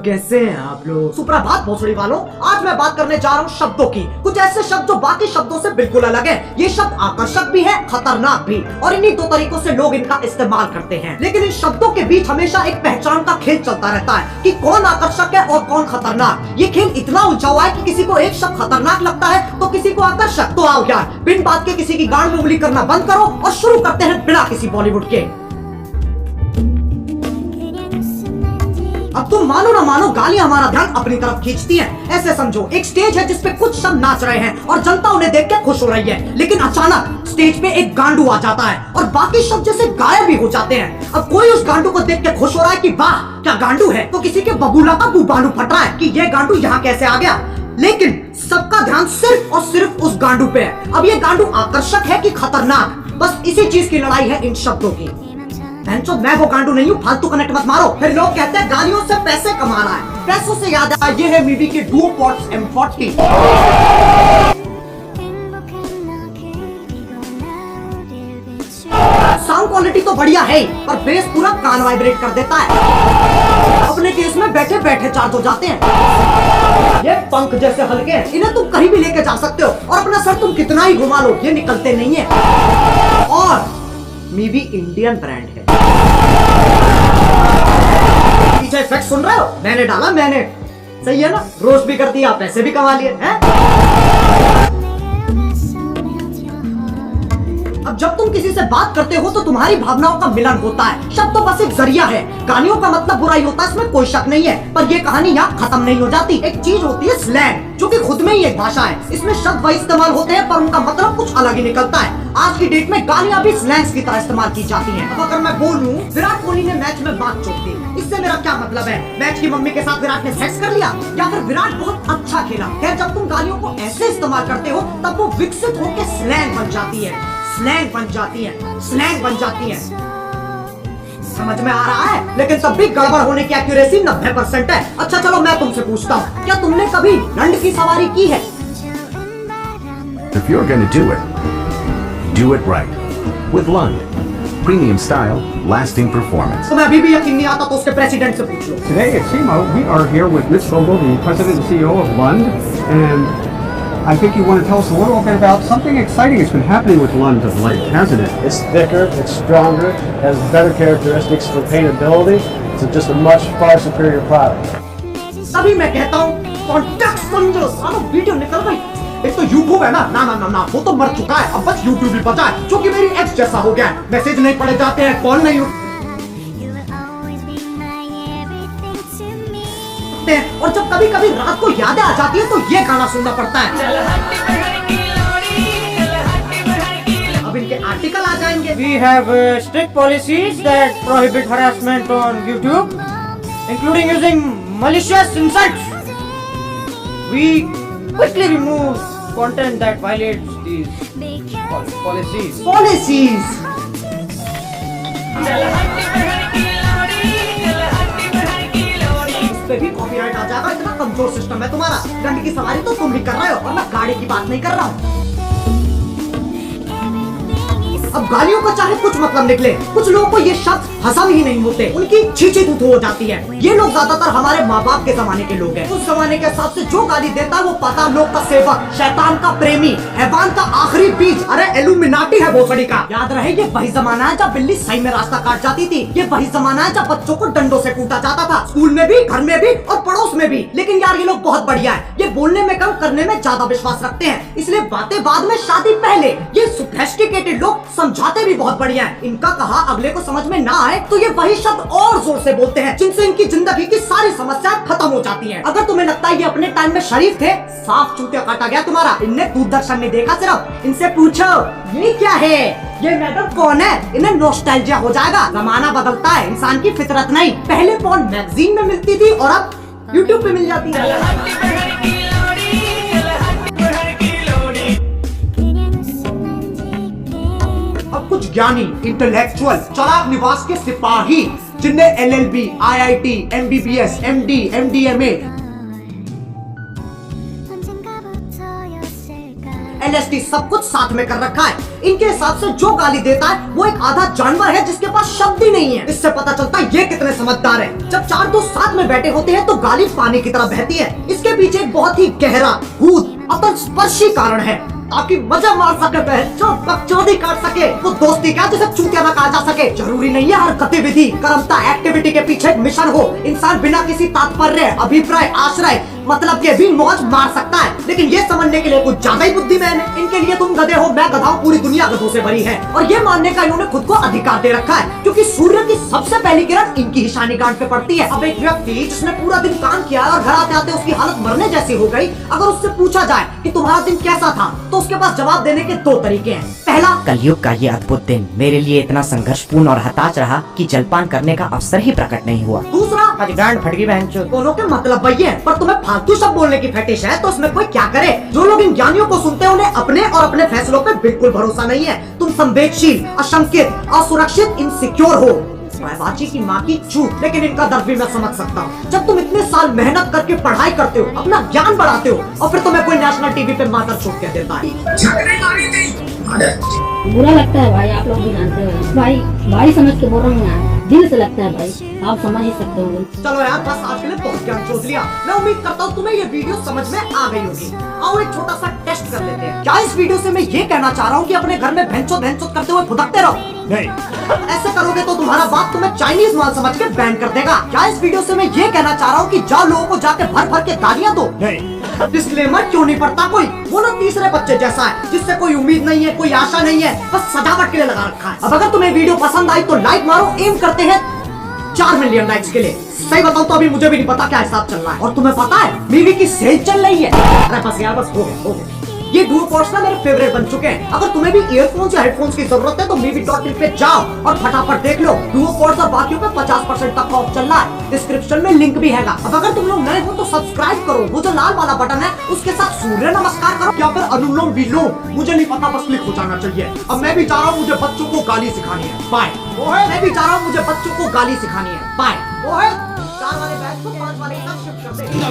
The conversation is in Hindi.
कैसे हैं आप लोग? सुप्रभात भोसड़ी वालों, आज मैं बात करने जा रहा हूँ शब्दों की। कुछ ऐसे शब्द जो बाकी शब्दों से बिल्कुल अलग है। ये शब्द आकर्षक भी है, खतरनाक भी, और इन्हीं दो तरीकों से लोग इनका इस्तेमाल करते हैं। लेकिन इन शब्दों के बीच हमेशा एक पहचान का खेल चलता रहता है कि कौन आकर्षक है और कौन खतरनाक। ये खेल इतना उलझा हुआ है कि किसी को एक शब्द खतरनाक लगता है तो किसी को आकर्षक। तो आओ यार, बिन बात के किसी की गांड में उंगली करना बंद करो और शुरू करते हैं बिना किसी बॉलीवुड के। अब तुम मानो ना मानो, गालियां हमारा ध्यान अपनी तरफ खींचती हैं। ऐसे समझो, एक स्टेज है जिसपे कुछ शब्द नाच रहे हैं और जनता उन्हें देख के खुश हो रही है, लेकिन अचानक स्टेज पे एक गांडू आ जाता है और बाकी शब्द जैसे गायब भी हो जाते हैं। अब कोई उस गांडू को देख के खुश हो रहा है कि वाह क्या गांडू है, तो किसी के बबूला का बुबालू फट रहा है कि ये गांडू यहाँ कैसे आ गया। लेकिन सबका ध्यान सिर्फ और सिर्फ उस गांडू पे है। अब ये गांडू आकर्षक है कि खतरनाक, बस इसी चीज की लड़ाई है इन शब्दों की। मैं वो गांडू नहीं हूँ, फालतू कनेक्ट मत मारो। फिर लोग कहते हैं गालियों से पैसे कमा रहा है। पैसों से याद आया, ये है मीवी की डुओपॉड्स M40। साउंड क्वालिटी तो बढ़िया है, पर बेस पूरा कान वाइब्रेट कर देता है। अपने केस में बैठे बैठे चार्ज हो जाते हैं। ये पंख जैसे हल्के हैं, इन्हें तुम कहीं भी लेके जा सकते हो और अपना सर तुम कितना ही घुमा लो ये निकलते नहीं है। और मीवी इंडियन ब्रांड है। पीछे इफेक्ट सुन रहे हो? मैंने डाला, मैंने। सही है ना? रोस्ट भी कर दिया, पैसे भी कमा लिए हैं? अब जब तुम किसी से बात करते हो तो तुम्हारी भावनाओं का मिलन होता है। शब्द तो बस एक जरिया है। गालियों का मतलब बुरा ही होता है, इसमें कोई शक नहीं है। पर ये कहानी यहाँ खत्म नहीं हो जाती। एक चीज होती है स्लैंग, जो कि खुद में ही एक भाषा है। इसमें शब्द वही इस्तेमाल होते हैं पर उनका मतलब कुछ अलग ही निकलता है। आज की डेट में गालियां भी स्लैंग्स की तरह इस्तेमाल की जाती हैं। अब अगर मैं बोलूं विराट कोहली ने मैच में बात चोट दी, इससे मेरा क्या मतलब है? मैच की मम्मी के साथ विराट ने सेक्स कर लिया, या फिर विराट बहुत अच्छा खेला? खैर, जब तुम गालियों को ऐसे इस्तेमाल करते हो तब वो विकसित होकर स्लैंग बन जाती है। स्लैंग बन जाती है, स्लैंग बन जाती है। समझ में आ रहा है? लेकिन तब भी गड़बड़ होने की एक्यूरेसी 90% है। अच्छा चलो मैं तुमसे पूछता हूँ, क्या तुमने कभी लंड की सवारी की है? If you're gonna do it right. With Lund. Premium style, lasting performance. तो मैं अभी भी यकीन नहीं आता तो उसके प्रेसिडेंट से पूछ लो। Today at SEMA, we are here with Mitch Vogel, the president and CEO of Lund, and I think you want to tell us a little bit about something exciting that's been happening with Lund of late, hasn't it? It's thicker, it's stronger, has better characteristics for paintability. It's just a much far superior product. तभी मैं कहता हूँ कॉन्टेक्स्ट समझो। सालो वीडियो निकल गई। एक तो YouTube है ना, ना वो तो मर चुका है। अब बस YouTube ही बचा है, जो कि मेरी एक्स जैसा हो गया है। मैसेज नहीं पढ़े जाते हैं, कॉल नहीं उठते, और जब कभी कभी रात को यादें आ जाती है तो ये गाना सुनना पड़ता है। अब इनके आर्टिकल आ जाएंगे। We have strict policies that prohibit harassment on YouTube, including using malicious insults. We quickly remove content that violates these policies. Policies. इस पे भी कॉपीराइट आ जाएगा, इतना कमजोर सिस्टम है तुम्हारा। लंड की सवारी तो तुम भी कर रहे हो और मैं गाड़ी की बात नहीं कर रहा हूँ। अब गालियों का चाहे कुछ मतलब निकले, कुछ लोगों को ये शब्द हजम ही नहीं होते, उनकी छींची तूतू हो जाती है। ये लोग ज्यादातर हमारे माँ बाप के जमाने के लोग हैं। उस जमाने के हिसाब से जो गाली देता है वो पाताल लोक का सेवक, शैतान का प्रेमी, हैवान का आखिरी बीज, अरे एलुमिनाटी है भोसड़ी का। याद रहे, ये वही जमाना है जब बिल्ली सही में रास्ता काट जाती थी। ये वही जमाना है जब बच्चों को डंडों से कूटा जाता था, स्कूल में भी, घर में भी और पड़ोस में भी। लेकिन यार ये लोग बहुत बढ़िया है। ये बोलने में कम, करने में ज्यादा विश्वास रखते हैं, इसलिए बातें बाद में, शादी पहले। ये सोफिस्टिकेटेड लोग समझाते भी बहुत बढ़िया है। इनका कहा अगले को समझ में ना आए तो ये वही शब्द और जोर से बोलते हैं, जिनसे इनकी जिंदगी की सारी समस्याएं खत्म हो जाती हैं। अगर तुम्हें लगता है ये अपने टाइम में शरीफ थे, साफ चूतिया काटा गया तुम्हारा। इनने दूरदर्शन में देखा सिर्फ। इनसे पूछो ये क्या है, ये मैडम कौन है, इन्हें नॉस्टैल्जिया हो जाएगा। जमाना बदलता है, इंसान की फितरत नहीं। पहले फोन मैगजीन में मिलती थी और अब यूट्यूब पे मिल जाती है। कुछ ज्ञानी, इंटेलेक्चुअल, चालाक निवास के सिपाही, जिनने LLB, IIT, MBBS, MD, MDMA LSD सब कुछ साथ में कर रखा है। इनके हिसाब से जो गाली देता है वो एक आधा जानवर है जिसके पास शब्द ही नहीं है। इससे पता चलता है ये कितने समझदार है। जब चार दोस्त साथ में बैठे होते हैं तो गाली पानी की तरह बहती है। इसके पीछे एक बहुत ही गहरा, भूत, अंतर्स्पर्शी कारण है, ताकि मजा मार सके, बकचोदी काट सके। वो दोस्ती क्या जिसे चूतिया ना कहा जा सके। जरूरी नहीं है हर गतिविधि, कर्मता, एक्टिविटी के पीछे एक मिशन हो। इंसान बिना किसी तात्पर्य, अभिप्राय, आश्रय, मतलब के भी मौज मार सकता है। लेकिन ये समझने के लिए कुछ ज्यादा ही बुद्धिमान है। इनके लिए तुम गधे हो, मैं गधा हूँ, पूरी दुनिया गधों से भरी है। और ये मानने का इन्होंने खुद को अधिकार दे रखा है, क्योंकि सूर्य की सबसे पहली किरण इनकी ही शानी गांठ पे पड़ती है। अब एक व्यक्ति जिसने पूरा दिन काम किया और घर आते आते उसकी हालत मरने जैसी हो गई, अगर उससे पूछा जाए कि तुम्हारा दिन कैसा था, तो उसके पास जवाब देने के दो तरीके हैं। पहला, कलयुग का ये अद्भुत दिन मेरे लिए इतना संघर्षपूर्ण और हताश रहा कि जलपान करने का अवसर ही प्रकट नहीं हुआ। दूसरा, आज गांड फट गई बहनचोद। दोनों के मतलब वही है, पर तुम्हें फालतू शब्द बोलने की फेटिश है तो उसमें कोई क्या करे। जो लोग इन ज्ञानियों को सुनते हैं उन्हें अपने और अपने फैसलों पे बिल्कुल भरोसा नहीं है। तुम संवेदनशील, अशंकित, असुरक्षित, इनसिक्योर हो। बाची की माँ की चूत। लेकिन इनका दर्द भी मैं समझ सकता हूँ। जब तुम इतने साल मेहनत करके पढ़ाई करते हो, अपना ज्ञान बढ़ाते हो, और फिर तुम्हें कोई नेशनल टीवी पे मातर चोट कह देता है। बुरा लगता है भाई, आप लोग भी जानते हो भाई समझ के बोल रहा हूँ यार, दिल से लगता है भाई, आप समझ ही सकते हो। चलो यार, बस आज के लिए बहुत ज्ञान चोट लिया। मैं उम्मीद करता हूँ तुम्हें ये वीडियो समझ में आ गई होगी। आओ एक छोटा सा टेस्ट कर लेते हैं। क्या इस वीडियो से मैं ये कहना चाह रहा हूँ कि अपने घर में भैंचोद करते हुए फुदकते रहो? नहीं। ऐसे करोगे तो तुम्हारा बाप तुम्हें चाइनीज माल समझ के बैन कर देगा। क्या इस वीडियो से मैं ये कहना चाह रहा हूँ कि जाओ लोगों को जाके भर भर के गालियाँ दो? नहीं। डिस्क्लेमर क्यों नहीं पड़ता कोई? वो ना तीसरे बच्चे जैसा है, जिससे कोई उम्मीद नहीं है, कोई आशा नहीं है, बस सजावट के लिए लगा रखा है। अब अगर तुम्हें वीडियो पसंद आई तो लाइक मारो। एम करते हैं 4 मिलियन लाइक्स के लिए। सही बताऊं तो अभी मुझे भी नहीं पता क्या हिसाब चल रहा है। और तुम्हें पता है मीवी की सेल चल रही है। अरे बस यार, बस हो गया। ये डुओ पोर्ट्स ना मेरे फेवरेट बन चुके हैं। अगर तुम्हें भी ईयरफोन्स या हेडफोन्स की जरूरत है तो movie.in पे जाओ और फटाफट देख लो। डुओ पोर्ट्स और बाकियों पे 50% तक ऑफ चल रहा है। डिस्क्रिप्शन में लिंक भी हैगा। अब अगर तुम लोग नए हो तो सब्सक्राइब करो। वो जो लाल वाला बटन है उसके साथ सूर्य नमस्कार करो या फिर अनुलोम विलोम, मुझे नहीं पता, बस क्लिक हो जाना चाहिए। अब मैं भी जा रहा हूँ, मुझे बच्चों को गाली सिखानी है। बाय। मैं भी जा रहा हूँ, मुझे बच्चों को गाली सिखानी है। बाय। 4 वाले बैच को 5 वाले तक शिफ्ट कर दे।